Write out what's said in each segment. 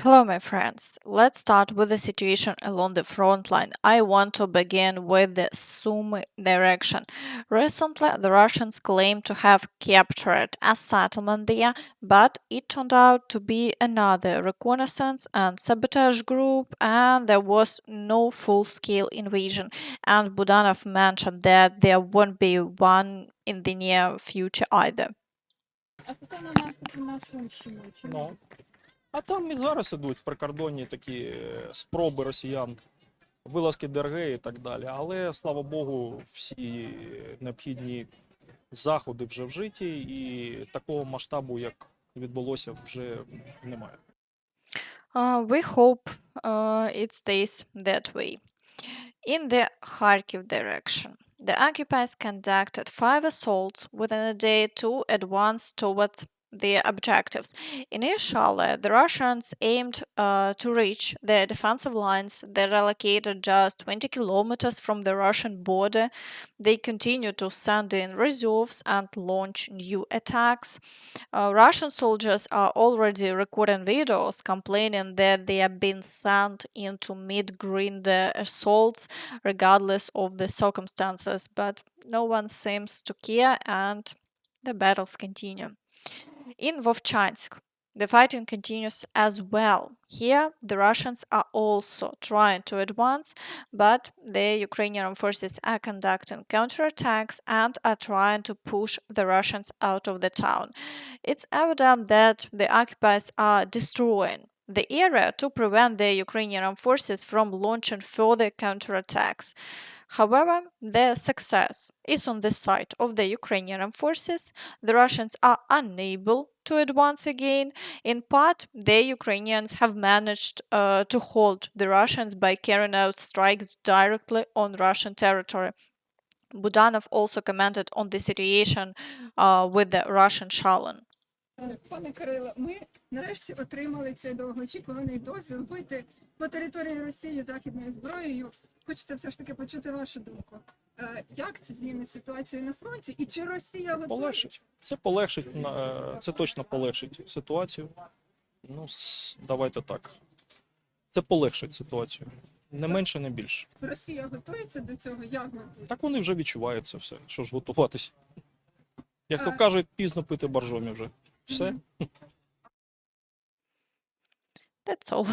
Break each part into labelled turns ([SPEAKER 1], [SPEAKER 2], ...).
[SPEAKER 1] Hello, my friends. Let's start with the situation along the front line. I want to begin with the Sumy direction. Recently, the Russians claimed to have captured a settlement there, but it turned out to be another reconnaissance and sabotage group, and there was no full-scale invasion. And Budanov mentioned that there won't be one in the near future either.
[SPEAKER 2] А стосовно наступу на Сумщину, чому?
[SPEAKER 3] Ну, а там і зараз ідуть прикордонні такі спроби росіян, вилазки ДРГ і так далі. Але, слава Богу, всі необхідні заходи вже вжиті, і такого масштабу, як відбулося, вже немає.
[SPEAKER 1] We hope it stays that way. In the Kharkiv direction, the occupiers conducted 5 assaults within a day to advance towards their objectives. Initially, the Russians aimed to reach their defensive lines that are located just 20 kilometers from the Russian border. They continue to send in reserves and launch new attacks. Russian soldiers are already recording videos complaining that they are being sent into mid-grind assaults regardless of the circumstances, but no one seems to care and the battles continue. In Vovchansk, the fighting continues as well. Here, the Russians are also trying to advance, but the Ukrainian forces are conducting counterattacks and are trying to push the Russians out of the town. It's evident that the occupiers are destroying the area to prevent the Ukrainian forces from launching further counterattacks. However, the success is on the side of the Ukrainian forces. The Russians are unable to advance again. In part, the Ukrainians have managed to hold the Russians by carrying out strikes directly on Russian territory. Budanov also commented on the situation with the Russian Shalom.
[SPEAKER 2] Пане Кирило, ми нарешті отримали цей довгоочікуваний дозвіл бити по території Росії західною зброєю. Хочеться все ж таки почути вашу думку. Як це змінить ситуацію на фронті і чи Росія готова?
[SPEAKER 3] Полегшить. Це полегшить, це точно полегшить ситуацію. Ну, давайте так. Це полегшить ситуацію. Не менше, не більше.
[SPEAKER 2] Росія готується до цього? Як готується?
[SPEAKER 3] Так вони вже відчувають це все. Що ж готуватися? Як то кажуть, пізно пити боржомі вже. Все.
[SPEAKER 1] That's all.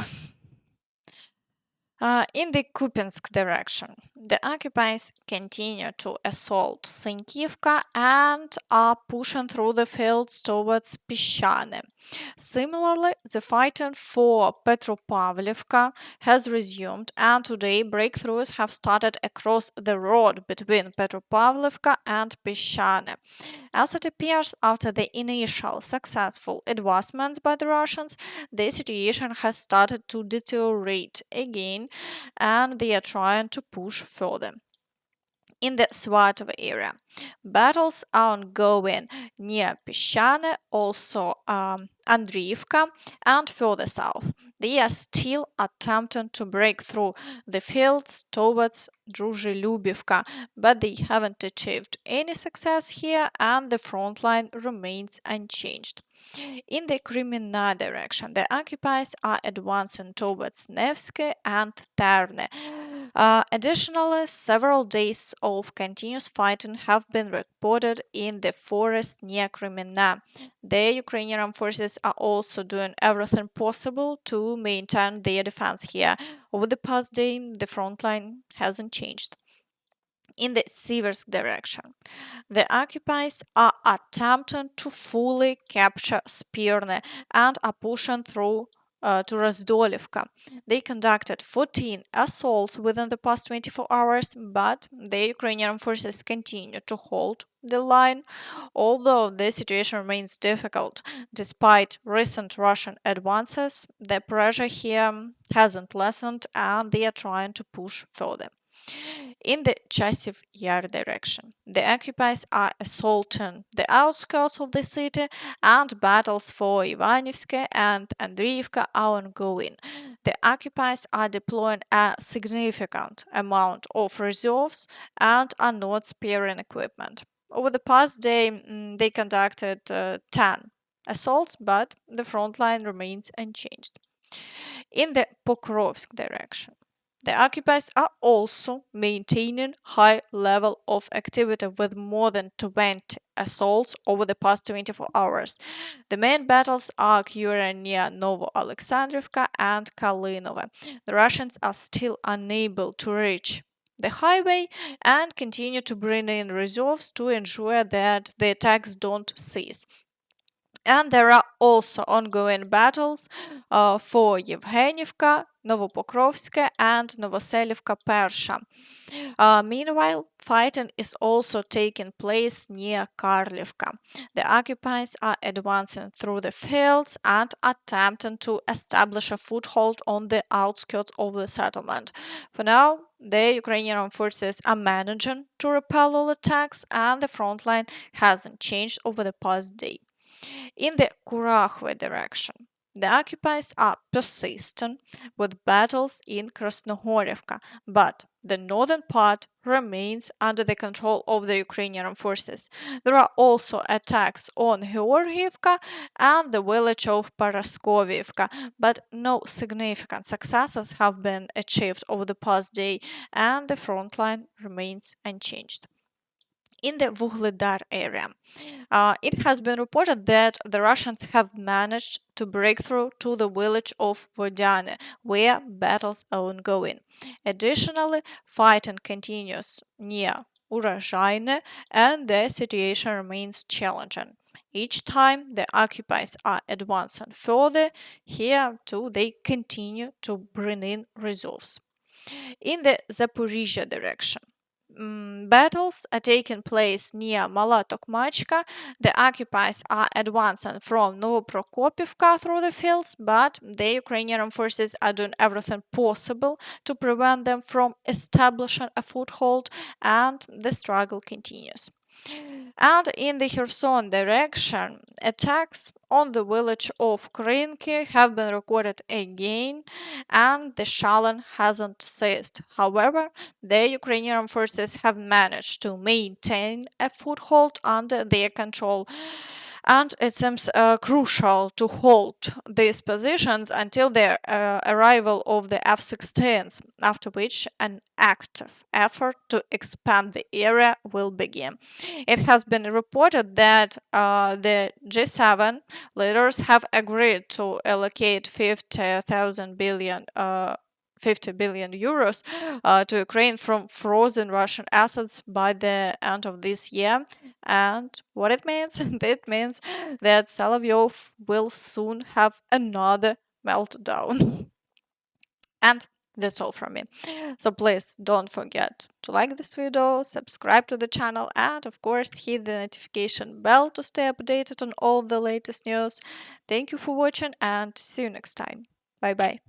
[SPEAKER 1] In the Kupiansk direction, the occupiers continue to assault Sinkivka and are pushing through the fields towards Pishane. Similarly, the fighting for Petropavlivka has resumed, and today breakthroughs have started across the road between Petropavlivka and Pishane. As it appears, after the initial successful advancements by the Russians, the situation has started to deteriorate again, and they are trying to push further. In the Svatove area, battles are ongoing near Pishane, also Andriivka, and further south. They are still attempting to break through the fields towards Druzhelyubivka, but they haven't achieved any success here, and the front line remains unchanged. In the Kreminna direction, the occupiers are advancing towards Nevsky and Terne. Additionally, several days of continuous fighting have been reported in the forest near Kreminna. The Ukrainian forces are also doing everything possible to maintain their defense here. Over the past day, the front line hasn't changed. In the Siversk direction, the occupiers are attempting to fully capture Spirne and are pushing through to Razdolivka. They conducted 14 assaults within the past 24 hours, but the Ukrainian forces continue to hold the line, although the situation remains difficult. Despite recent Russian advances, the pressure here hasn't lessened and they are trying to push further. In the Chasiv Yar direction, the occupiers are assaulting the outskirts of the city, and battles for Ivanivske and Andriivka are ongoing. The occupiers are deploying a significant amount of reserves and are not sparing equipment. Over the past day, they conducted 10 assaults, but the front line remains unchanged. In the Pokrovsk direction, the occupiers are also maintaining high level of activity with more than 20 assaults over the past 24 hours. The main battles are occurring near Novo-Alexandrivka and Kalinove. The Russians are still unable to reach the highway and continue to bring in reserves to ensure that the attacks don't cease. And there are also ongoing battles for Yevhenivka, Novopokrovsk, and Novoselivka Persha. Meanwhile, fighting is also taking place near Karlivka. The occupiers are advancing through the fields and attempting to establish a foothold on the outskirts of the settlement. For now, the Ukrainian armed forces are managing to repel all attacks, and the front line hasn't changed over the past day. In the Kurakhove direction, the occupiers are persistent with battles in Krasnohorivka, but the northern part remains under the control of the Ukrainian forces. There are also attacks on Georgiivka and the village of Paraskoviivka, but no significant successes have been achieved over the past day, and the front line remains unchanged. In the Vuhledar area, it has been reported that the Russians have managed to break through to the village of Vodiane, where battles are ongoing. Additionally, fighting continues near Urozhaine, and the situation remains challenging. Each time the occupiers are advancing further, here too they continue to bring in reserves. In the Zaporizhzhia direction, battles are taking place near Mala Tokmachka. The occupiers are advancing from Novoprokopivka through the fields, but the Ukrainian forces are doing everything possible to prevent them from establishing a foothold, and the struggle continues. And in the Kherson direction, attacks on the village of Kreminna have been recorded again, and the shelling hasn't ceased. However, the Ukrainian forces have managed to maintain a foothold under their control, and it seems crucial to hold these positions until the arrival of the F-16s, after which an active effort to expand the area will begin. It has been reported that the G7 leaders have agreed to allocate 50 billion euros to Ukraine from frozen Russian assets by the end of this year. And what it means? It means that Solovyov will soon have another meltdown. And that's all from me. So please don't forget to like this video, subscribe to the channel, and of course hit the notification bell to stay updated on all the latest news. Thank you for watching and see you next time. Bye bye.